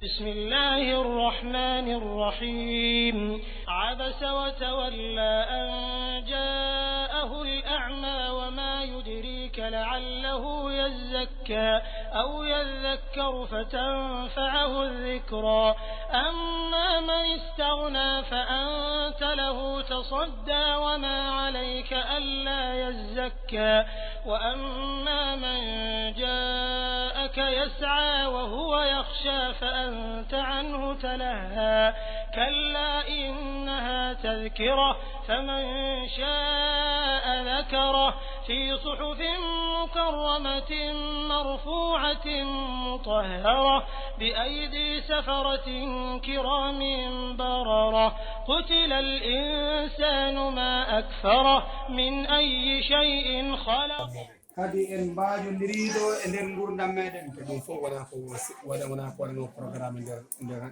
بسم الله الرحمن الرحيم عبس وتولى أن جاءه الأعمى وما يدريك لعله يزكى أو يذكر فتنفعه الذكرى أما من استغنى فأنت له تصدى وما عليك ألا يزكى وأما من جاءك يسعى وهو يخشى فأنت عنه تلهى كلا إنها تذكرة فمن شاء ذكره في صحف مكرمة مرفوعة مطهرة بأيدي سفرة كرام بررة قتل الإنسان ما أكفره من أي شيء خلق kadi en mbaajo ndiriiɗo e nder ngurdam meɗen ɗum fof wona ko waɗano programme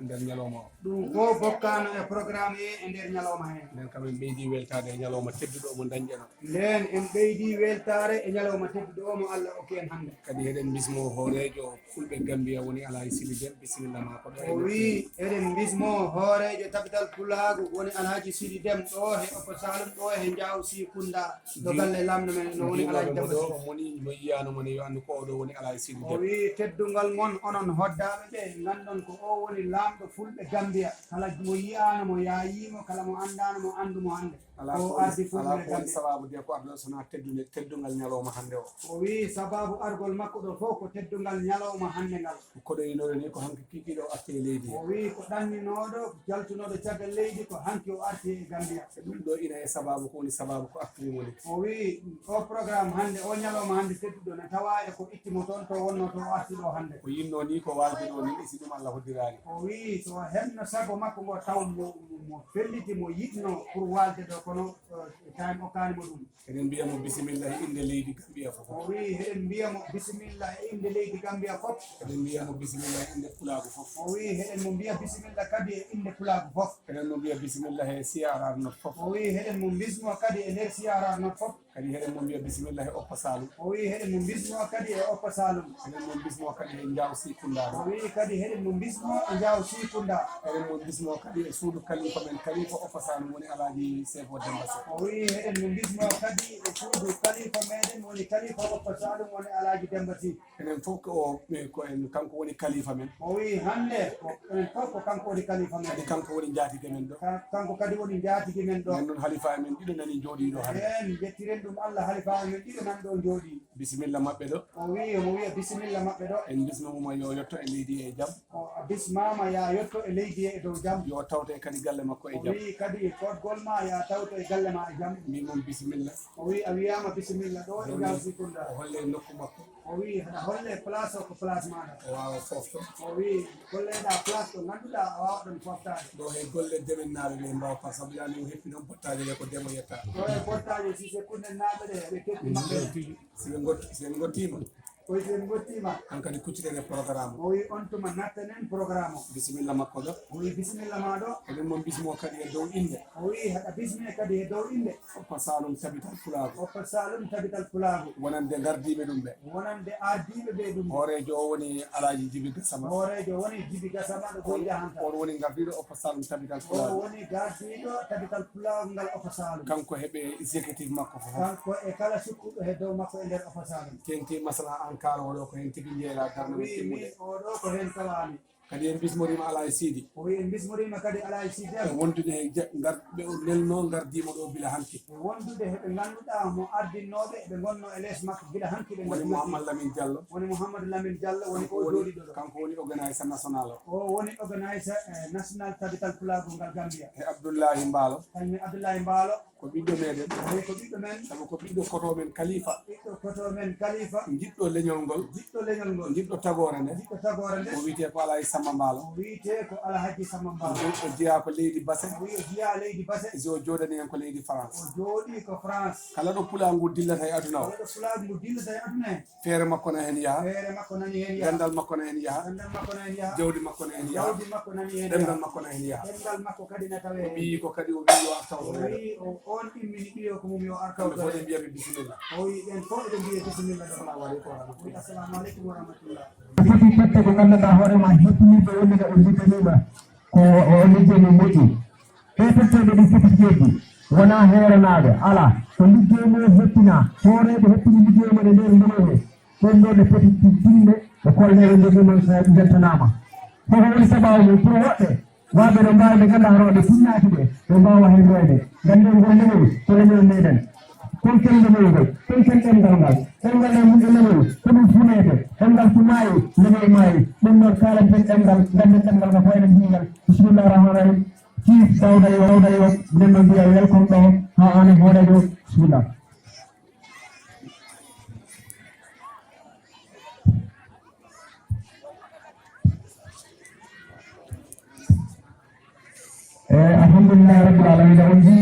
nder ñalawma o ɗum fof bokkano e programme e nder ñalawma heen nden kam en ɓeydi weltade e ñalawma tedduɗo omo dañƴeno nden en ɓeydi weltare e ñalawma tedduɗo o mo Allah okki en hannde kadi eɗen bismo hoorejo fulɓe Gambia woni Alhaji Sidi Déme bisimilla ma ko ɗo o wi eɗen bismo hoorejo tabital pulaagu woni Alhaji Sidi Déme ɗo he Upper Saloum ɗo he Diaw Sikunda ɗo galle lamɗo men no woni Alhaji Déme moni mo yiyano mon yo andu ko oɗo woni Alhaji Sidi Déme o wi teddungal mon onon hoddaɓe ɓe gandon ko o woni lamɗo fulɓe Gambia kala mo yiyano mo yayimo kala mo andano mo andumo hande o ardi fulɓe Gambia sababu de ko ardo sona teddungal ñalawma hande o wi sababu argol makko ɗo fof ko teddungal ñalawma hande ngal koɗo inoɗo ni ko hanki kikiɗo arte e leydi o wi ko ɗanninoɗo jaltunoɗo caggal leydi ko hanki o arti e Gambia ɗum ɗo ina e sababu ko woni sababu ko artirimo ni o wi o programme hande o ñalawma hande tedduɗo ne tawa e ko ittimo toon to wonno to o arti ɗo hande ko yinno ni ko walduno ni isi ɗum Allah hoddirani o wi so henno sago makko ngo taw mo felliti mo yiɗno pour walde ɗo kono time okkanimo ɗum eɗen mbiyamo bisimilla e inde leydi Gambia fof o wi eɗen mbiyamo bisimilla e inde leydi Gambia fof eɗen mbiyamo bisimilla e inde pulago fof o wi heɗen mo mbiya bisimilla kadi e inde pulago fof eɗen mo mbiya bisimilla e siyarar not fof o wi heɗen mo bismo kadi e nder siyarar not fof kadi heɗen mo mbiya bisimilla e Upper Saloum o wi heɗen mo bismo kadi e Upper Saloum eɗen mo bismo kadi e Diaw Sikunda o wi kadi heɗen mo bismo e Diaw Sikunda eɗen mo bismo kadi e suudu kalifa men kalifa Upper Saloum woni Alhaji Sefo Demba Sy o wi heɗen mo bismo kadi e suudu kalifa meɗen woni kalifa Upper Saloum woni Alhaji Demba Sy enen fof ko en kanko woni kalifa men o wi hande enen fof ko kanko woni kalifa men kadi kanko woni jaatige men ɗo kanko kadi woni jaatige men ɗo nden noon halifa men ɗiɗo nani jooɗiɗo hande en jettiren ɗum Allah halifa men ɗiɗo nan ɗo jooɗi bisimilla maɓɓe ɗo o wi omo wiya bisimilla maɓɓe ɗo en bismomuma yo yetto e leydi e jaam o bismama ya yetto e leydi e dow jaam yo tawte kadi galle makko e o jaam wi kadi fotgol ma ya tawto e galle ma e jaam mbimon bisimilla o wi a wiyama bisimilla ɗo e Diaw Sikunda o holle nokku makko o wi haɗa holle place o ko place maɗa o wawa fofto o wi golleɗa place ɗo ganduɗa a wawa ɗon foftade ɗo he golle demennaɓe ɓe mbawa par sabu yani o heppi noon bottaje ɗe ko demo yetta ɗo e bottaje si sekkunde naɓe ɗe ɓe ketti maɓɓe siɓe gottima o wi sen gottima hankadi kucciten e programme o wi on tuma nattanen programme o bisimilla makko ɗo o wi bisimilla ma ɗo eɗen mo bismo kadi e dow inde o wi haɗa bisme kadi e dow inde Upper Saloum tabital pulago Upper Saloum tabital pulago wonande gardiɓe ɗum ɓe wonande ardiɓe ɓe ɗum hoorejo o woni Alhaji Djibi Gassama hoorejo woni Djibi Gassama ɗo goy jahanta on woni gardiɗo Upper Saloum tabital o pulago woni gardiɗo tabital pulago ngal Upper Saloum kanko heeɓe exécutif makko fof kanko e kala sukkuɗo he dow makko e nder Upper Saloum tenti masala encare oɗo ko hen tigi jeeyla darno wi min oɗo ko hen tawami kadi en bismorima Alhaji Sidi o wi en bismorima kadi Alhaji Sidi e wondude e garɓe o nelno gardima ɗo bila hanki e wondude heɓe ganduɗa mo ardinnoɓe ɓe gonno e less makko gila hanki ɓe woni Mouhamadou Lamine Diallo woni Mouhamadou Lamine Diallo woni o jooɗiɗo ɗo kanko woni organisa national o woni organisa national tabital pulago ngal Gambia e Abdoullahi Mbaalo kañum Abdoullahi Mbaalo ko ɓiɗɗo meɗen oyi ko ɓiɗɗo men sabu ko ɓiɗɗo koto men Khalifa ɓiɗɗo koto men Khalifa jiɗɗo leñol ngol jiɗɗo leñol ngol jiɗɗo tagore nde jiɗɗo tagore nde o wiyete ko Alhaji Samba Mbaalo o wiyete ko Alhaji Samba Mbaalo o jeeya ko leydi Basse o wi o jiya leydi Basse so jooɗani hen ko leydi France o jooɗi ko France kala ɗo pula ngu dillata e aduna o oɗo pulago mo dillata e aduna he feere makko na hen yaaha feere makko nani hen yaha gandal makko na hen yaaha gandal makko nani yaha jawdi makko na hen yaaha jawdi makko nani hen ɗemgal yaha makko na hen yaaha ɗemgal makko kadi na tawe o hen ɓii ko kadi o wi yo artaw o wi on immini ɓiyo ko mum yo kamɓe arkawto fof ɗe mbiyaɓe bisimilla o wi ɓen fof eɓe mbiya bisimilla ɗo assalamu aleykum wa o wi assalamu aleykum wa rahmatullah foti tette ko ganduɗa hoorema hettiniɓe wonnude o ligganima ko o liggeyni moƴƴi hetetteɓe ɗi foti jeeɗi wona heeranaɓe ala ko liggeymo hettina hooreɓe hettini liggeymo e nder ndemone ɗum ɗo ɗe foti dinde e kolneɓe joginon jentanama koko woni sababu mum pour woɓɓe waɓe ɗo mbawi ɓe ganduɗa hoorɓe tinnaki ɓe ɓe mbawa hen rewde ganden gondemol ko enen meɗen konken ndemol ngol konken ɗemgal ngal ɗemgal e mum enenol ko ɗum funede ɗemgal so maayi ndemoy maayi ɗum noon kalanten ɗemgal ganden ɗemgal nga ko enen mbigal bisimillah rahman rahim chief dawda yo nden no mbiya welcome ɗo ha ane hooɗajo bisimillah alhamdulillah rabbil alamin on ji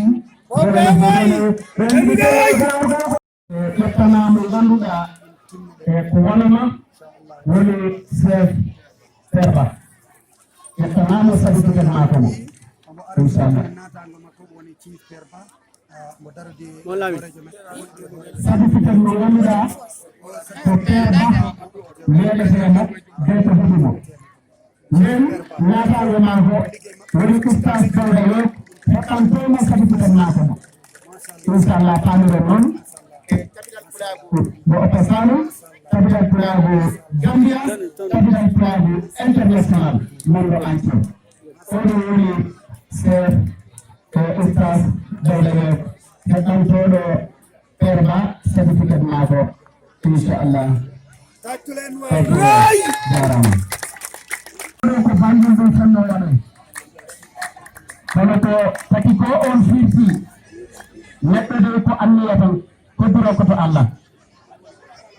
ƴettanamo ganduɗa ko wonama woni chef terba ƴettanamo sabituken makomo inchallah sabituken mo ganduɗa ko terba meɗetemo be to heɗimo min naatago mako woni ustas dawda yo heɓɓantoma sabituken makomo inchallah pamiren noon bo opasano capital pulago Gambia capital pulago international monde entier oɗo woni chef ustas dawda yo heɓɓantoɗo terba sabituken mako inchallah jarama ko banjum ɗum tanno waɗa kono to taki ko on firti neɗɗo de ko anniya tan kodduro koto Allah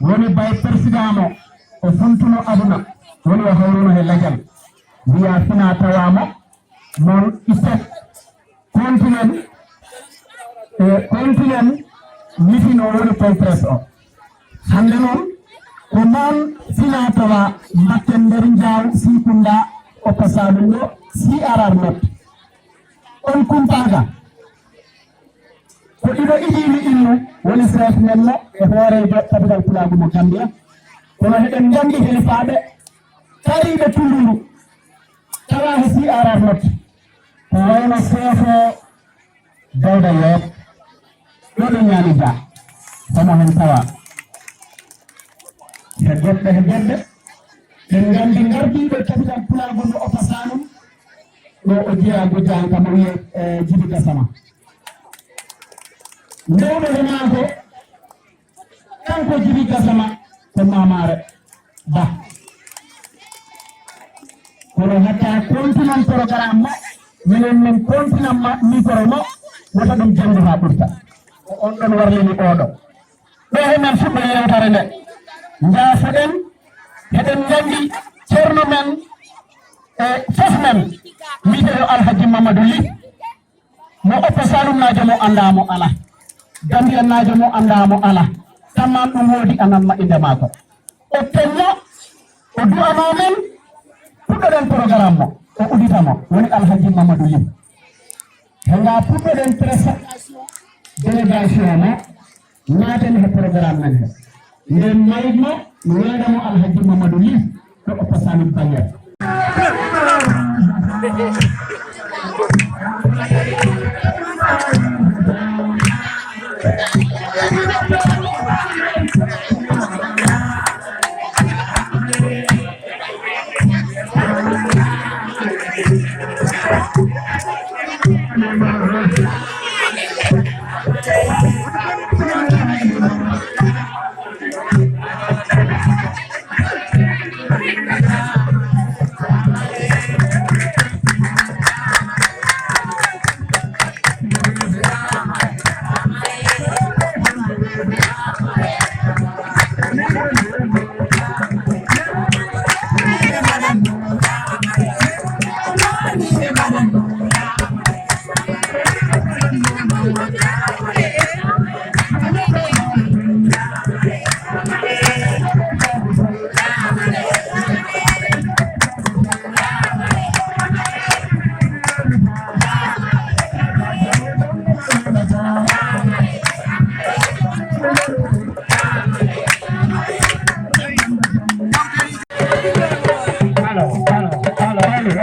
woni bay président mo o funtuno aduna woni o hawruno he lajal wiya fina tawamo mon iset continen meeting o woni congress o hande noon ko noon fina tawa mbatten nder jaw sikunda o pasaɗum ɗo si arar not on kumpaga ko ɗiɗo iɗini innu woni chef nenno e hoorejo capital pulago mo Gambia kono heɗen gandi helifaɓe tariɓe tullundu tawa he si arar not ko wayno chef o dawda yoob ɗo ɗo ñaami ja homo hen tawa he goɗɗe ɓen gandi gardiɓe capital pulago no o pasanum ɗo o jeeya gujjan kam o wiye Jibi Gassama ndewɗo he maako kanko Jibi Gassama ko mamare ba kono hatta continent programme ma minen min continent ma micro mo wota ɗum janngo ha ɓurta ko on ɗon warlini oɗo ɗo hemen fuɗɗo yewtere nde jaafoɗen heɗen gandi ceerno men e fof men wiiteyo Alhaji Mamadou Ly mo oppa Saloum naajo mo andamo ala Gambia naajo mo andamo ala tamman ɗum woodi ananma inde maako o tenno o du'ano men puɗɗoɗen programme mo o uditamo woni Alhaji Mamadou Ly henga puɗɗoɗen présentation délégation mo naaten he programme men he nden mayitmo mi waɗamo Alhaji Mamadou Ly ɗo oppa Saloum Bagnat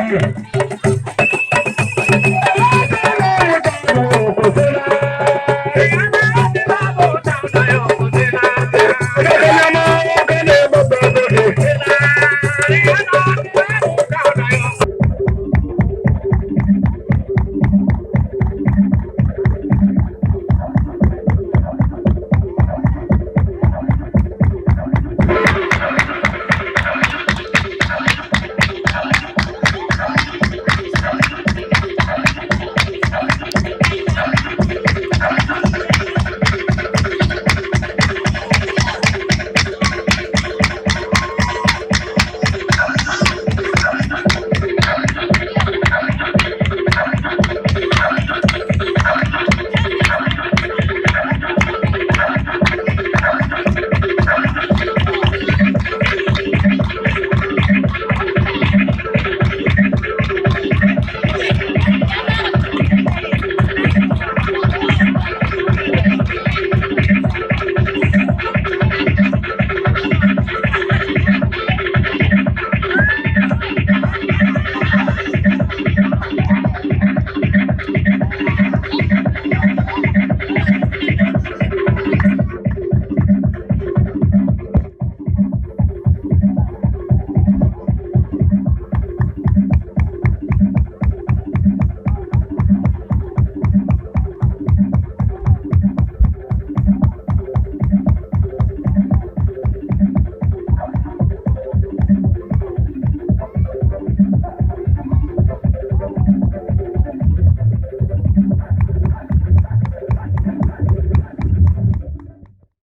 Gambia